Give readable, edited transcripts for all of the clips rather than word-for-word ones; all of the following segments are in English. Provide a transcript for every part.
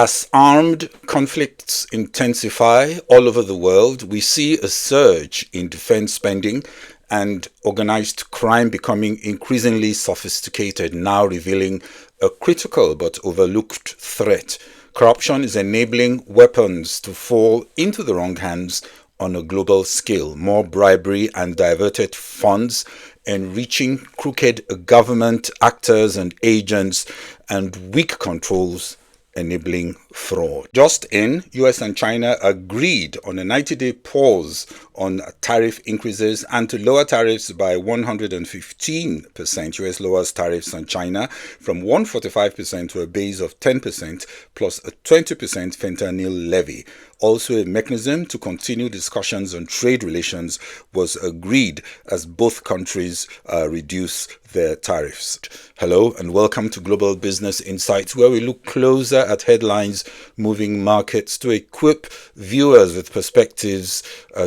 As armed conflicts intensify all over the world, we see a surge in defense spending and organized crime becoming increasingly sophisticated, now revealing a critical but overlooked threat. Corruption is enabling weapons to fall into the wrong hands on a global scale. More bribery and diverted funds enriching crooked government actors and agents, and weak controls enabling fraud. Just in, US and China agreed on a 90-day pause on tariff increases and to lower tariffs by 115%. US lowers tariffs on China from 145% to a base of 10% plus a 20% fentanyl levy. Also, a mechanism to continue discussions on trade relations was agreed as both countries reduce their tariffs. Hello and welcome to Global Business Insights, where we look closer at headlines moving markets to equip viewers with perspectives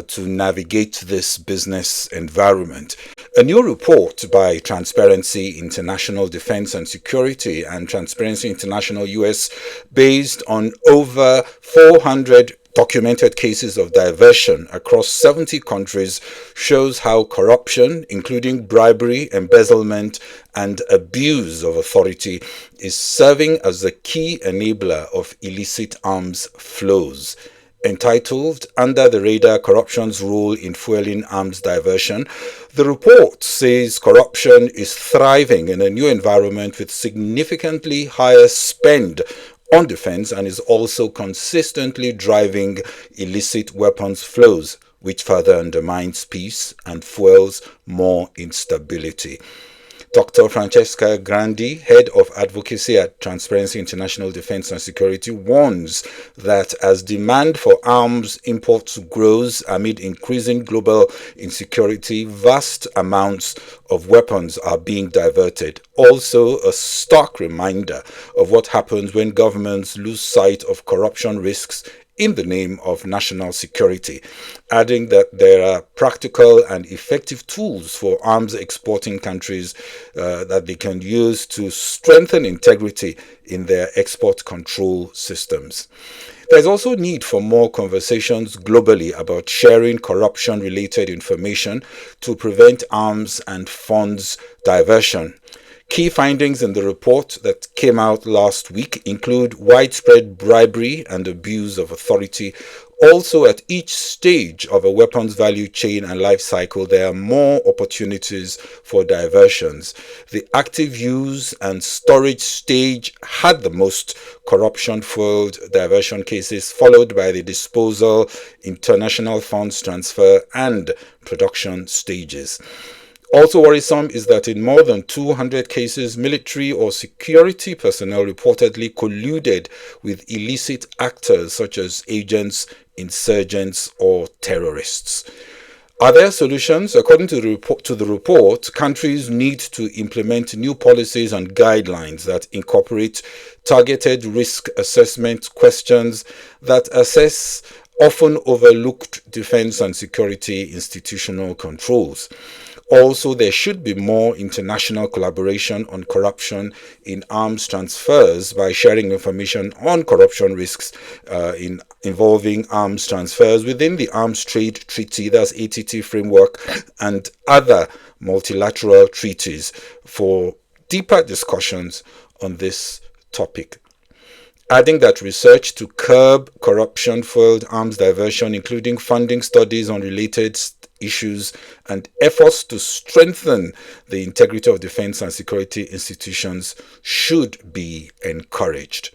to navigate this business environment. A new report by Transparency International Defense and Security and Transparency International US, based on over 400 documented cases of diversion across 70 countries, shows how corruption, including bribery, embezzlement, and abuse of authority, is serving as a key enabler of illicit arms flows. Entitled Under the Radar: Corruption's Role in Fueling Arms Diversion, the report says corruption is thriving in a new environment with significantly higher spend on defense and is also consistently driving illicit weapons flows, which further undermines peace and fuels more instability. Dr. Francesca Grandi, head of advocacy at Transparency International Defense and Security, warns that as demand for arms imports grows amid increasing global insecurity, vast amounts of weapons are being diverted. Also, a stark reminder of what happens when governments lose sight of corruption risks in the name of national security, adding that there are practical and effective tools for arms exporting countries that they can use to strengthen integrity in their export control systems. There's also need for more conversations globally about sharing corruption-related information to prevent arms and funds diversion. Key findings in the report that came out last week include widespread bribery and abuse of authority. Also, at each stage of a weapons value chain and life cycle, there are more opportunities for diversions. The active use and storage stage had the most corruption-fueled diversion cases, followed by the disposal, international funds transfer, and production stages. Also worrisome is that in more than 200 cases, military or security personnel reportedly colluded with illicit actors such as agents, insurgents, or terrorists. Are there solutions? According to the report, countries need to implement new policies and guidelines that incorporate targeted risk assessment questions that assess often overlooked defense and security institutional controls. Also, there should be more international collaboration on corruption in arms transfers by sharing information on corruption risks involving arms transfers within the Arms Trade Treaty, that's ATT framework, and other multilateral treaties for deeper discussions on this topic. Adding that research to curb corruption-fueled arms diversion, including funding studies on related issues and efforts to strengthen the integrity of defense and security institutions, should be encouraged.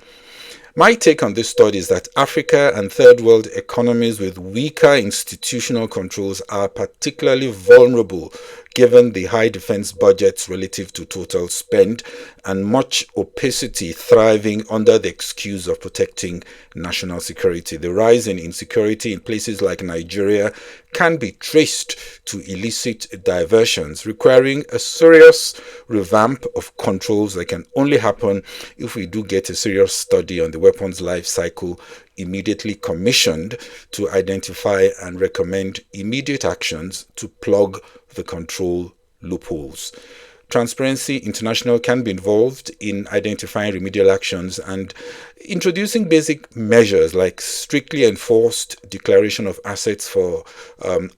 My take on this study is that Africa and third world economies with weaker institutional controls are particularly vulnerable given the high defense budgets relative to total spend and much opacity thriving under the excuse of protecting national security. The rise in insecurity in places like Nigeria can be traced to illicit diversions, requiring a serious revamp of controls that can only happen if we do get a serious study on the weapons life cycle immediately commissioned to identify and recommend immediate actions to plug the control loopholes. Transparency International can be involved in identifying remedial actions and introducing basic measures like strictly enforced declaration of assets for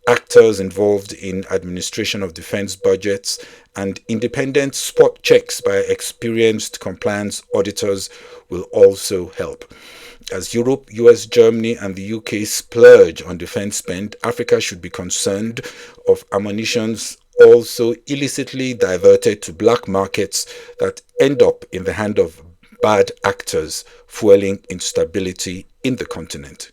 actors involved in administration of defense budgets, and independent spot checks by experienced compliance auditors will also help. As Europe, US, Germany, and the UK splurge on defense spend, Africa should be concerned of ammunitions also illicitly diverted to black markets that end up in the hand of bad actors, fueling instability in the continent.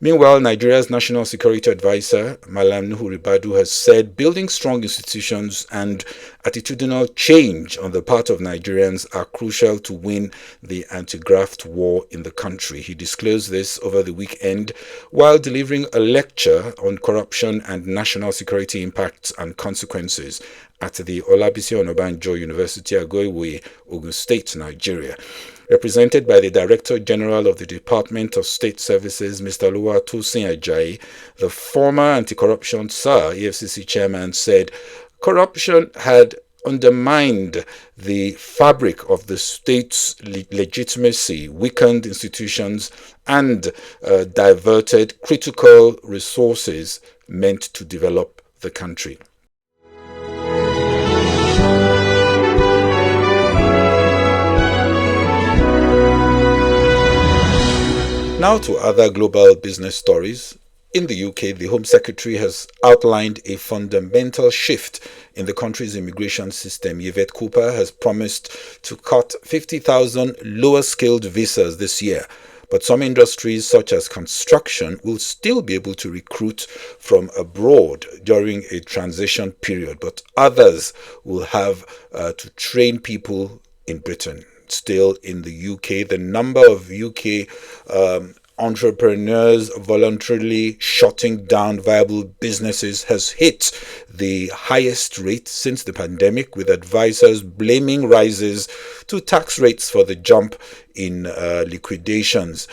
Meanwhile, Nigeria's National Security Advisor, Malam Nuhu Ribadu, has said building strong institutions and attitudinal change on the part of Nigerians are crucial to win the anti-graft war in the country. He disclosed this over the weekend while delivering a lecture on corruption and national security impacts and consequences at the Olabisi Onabanjo University, Agoiwe, Ogun State, Nigeria. Represented by the Director General of the Department of State Services, Mr. Oluwatosin Ajayi, the former anti-corruption SAR EFCC chairman said corruption had undermined the fabric of the state's legitimacy, weakened institutions, and diverted critical resources meant to develop the country. Now to other global business stories. In the UK, the Home Secretary has outlined a fundamental shift in the country's immigration system. Yvette Cooper has promised to cut 50,000 lower-skilled visas this year. But some industries, such as construction, will still be able to recruit from abroad during a transition period, but others will have to train people in Britain. Still in the UK, the number of UK entrepreneurs voluntarily shutting down viable businesses has hit the highest rate since the pandemic, with advisors blaming rises to tax rates for the jump in liquidations.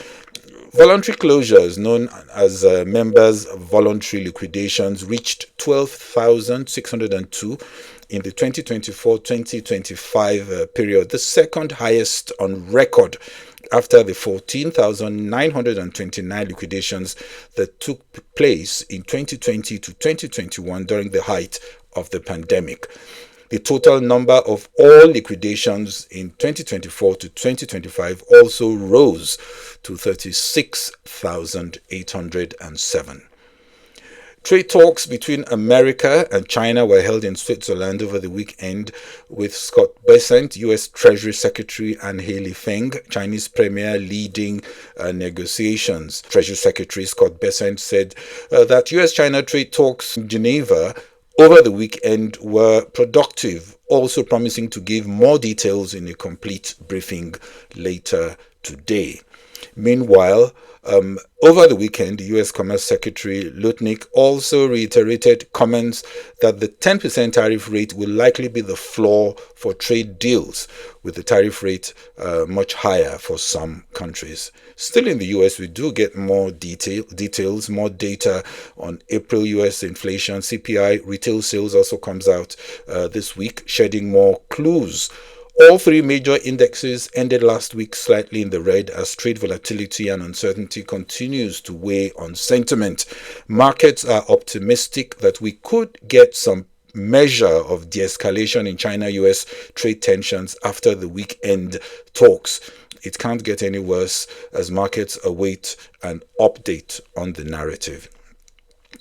Voluntary closures, known as members' voluntary liquidations, reached 12,602 in the 2024-2025 period, the second highest on record after the 14,929 liquidations that took place in 2020 to 2021 during the height of the pandemic. The total number of all liquidations in 2024 to 2025 also rose to 36,807. Trade talks between America and China were held in Switzerland over the weekend, with Scott Bessent, U.S. Treasury Secretary, and Haley Feng, Chinese Premier, leading negotiations. Treasury Secretary Scott Bessent said that U.S.-China trade talks in Geneva over the weekend were productive, also promising to give more details in a complete briefing later today. Meanwhile, over the weekend, the U.S. Commerce Secretary Lutnick also reiterated comments that the 10% tariff rate will likely be the floor for trade deals, with the tariff rate much higher for some countries. Still in the U.S., we do get more details, more data on April U.S. inflation. CPI retail sales also comes out this week, shedding more clues. All three major indexes ended last week slightly in the red as trade volatility and uncertainty continues to weigh on sentiment. Markets are optimistic that we could get some measure of de-escalation in China-US trade tensions after the weekend talks. It can't get any worse as markets await an update on the narrative.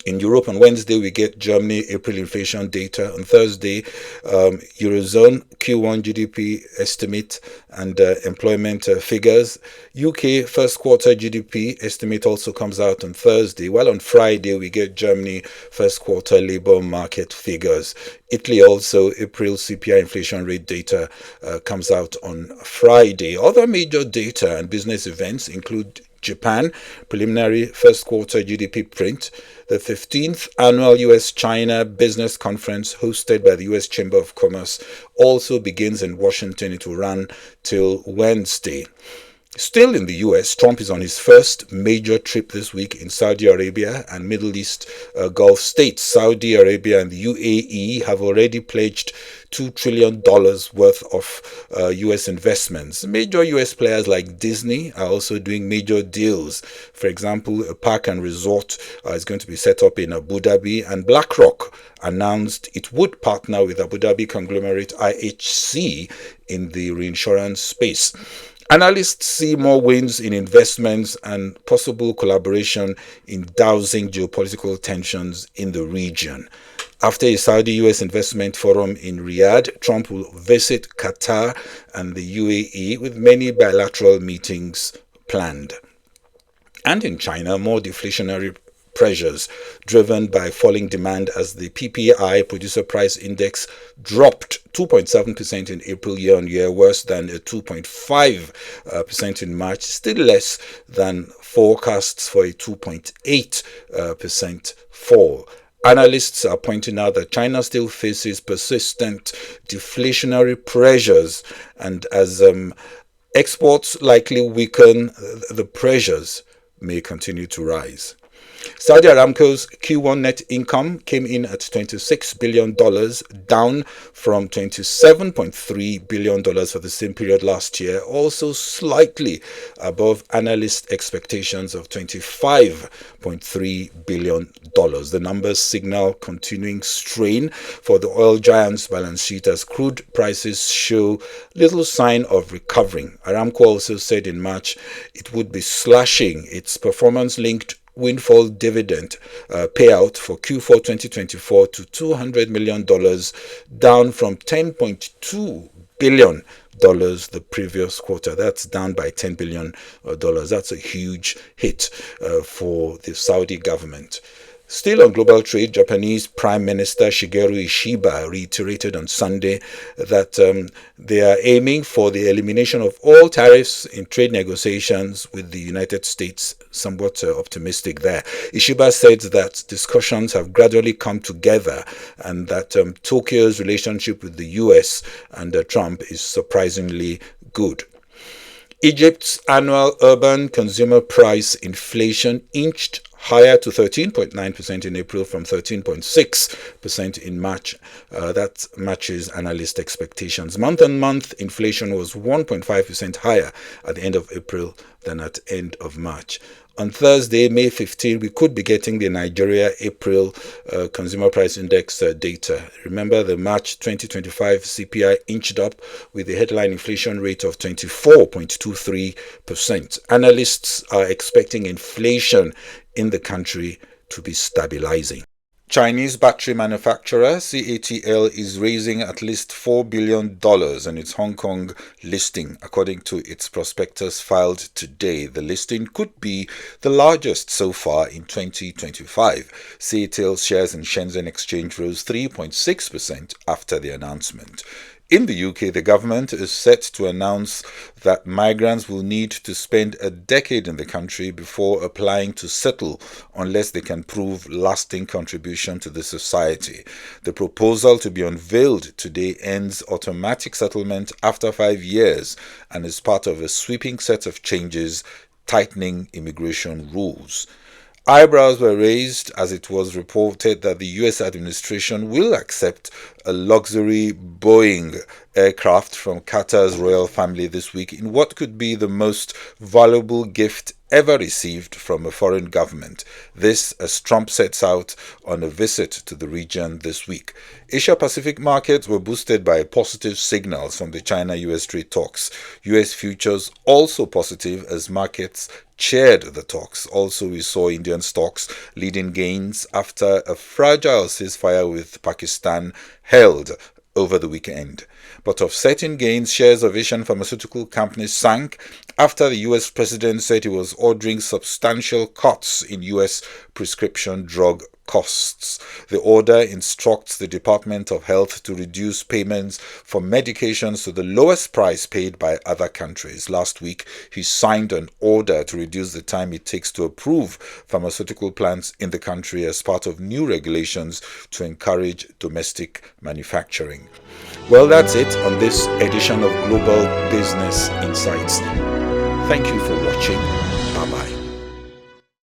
In Europe, on Wednesday, we get Germany April inflation data. On Thursday, Eurozone Q1 GDP estimate and employment figures. UK first quarter GDP estimate also comes out on Thursday, while on Friday, we get Germany first quarter labor market figures. Italy also, April CPI inflation rate data comes out on Friday. Other major data and business events include Japan, preliminary first quarter GDP print, the 15th annual US-China Business Conference hosted by the US Chamber of Commerce also begins in Washington. It will run till Wednesday. Still in the US, Trump is on his first major trip this week in Saudi Arabia and Middle East Gulf states. Saudi Arabia and the UAE have already pledged $2 trillion worth of US investments. Major US players like Disney are also doing major deals. For example, a park and resort is going to be set up in Abu Dhabi, and BlackRock announced it would partner with Abu Dhabi conglomerate IHC in the reinsurance space. Analysts see more wins in investments and possible collaboration in dousing geopolitical tensions in the region. After a Saudi-US investment forum in Riyadh, Trump will visit Qatar and the UAE with many bilateral meetings planned. And in China, more deflationary pressures driven by falling demand as the PPI producer price index dropped 2.7% in April year-on-year, worse than a 2.5% in March, still less than forecasts for a 2.8% fall. Analysts are pointing out that China still faces persistent deflationary pressures, and as exports likely weaken, the pressures may continue to rise. Saudi Aramco's Q1 net income came in at $26 billion, down from $27.3 billion for the same period last year, also slightly above analyst expectations of $25.3 billion. The numbers signal continuing strain for the oil giant's balance sheet as crude prices show little sign of recovering. Aramco also said in March it would be slashing its performance-linked windfall dividend payout for Q4 2024 to $200 million, down from $10.2 billion the previous quarter. That's down by $10 billion. That's a huge hit for the Saudi government. Still on global trade, Japanese Prime Minister Shigeru Ishiba reiterated on Sunday that they are aiming for the elimination of all tariffs in trade negotiations with the United States. Somewhat optimistic there. Ishiba said that discussions have gradually come together and that Tokyo's relationship with the US and Trump is surprisingly good. Egypt's annual urban consumer price inflation inched higher to 13.9% in April from 13.6% in March. That matches analyst expectations. Month-on-month inflation was 1.5% higher at the end of April than at the end of March. On Thursday, May 15, we could be getting the Nigeria April Consumer Price Index data. Remember, the March 2025 CPI inched up with the headline inflation rate of 24.23%. Analysts are expecting inflation in the country to be stabilizing. Chinese battery manufacturer CATL is raising at least $4 billion in its Hong Kong listing, according to its prospectus filed today. The listing could be the largest so far in 2025. CATL shares in Shenzhen Exchange rose 3.6% after the announcement. In the UK, the government is set to announce that migrants will need to spend a decade in the country before applying to settle unless they can prove lasting contribution to the society. The proposal to be unveiled today ends automatic settlement after 5 years and is part of a sweeping set of changes tightening immigration rules. Eyebrows were raised as it was reported that the US administration will accept a luxury Boeing aircraft from Qatar's royal family this week in what could be the most valuable gift ever received from a foreign government. This as Trump sets out on a visit to the region this week. Asia-Pacific markets were boosted by positive signals from the China-US trade talks. US futures also positive as markets cheered the talks. Also, we saw Indian stocks leading gains after a fragile ceasefire with Pakistan held over the weekend. But offsetting gains, shares of Asian pharmaceutical companies sank after the US president said he was ordering substantial cuts in US prescription drug costs. The order instructs the Department of Health to reduce payments for medications to the lowest price paid by other countries. Last week, he signed an order to reduce the time it takes to approve pharmaceutical plants in the country as part of new regulations to encourage domestic manufacturing. Well, that's it on this edition of Global Business Insights. Thank you for watching. Bye bye.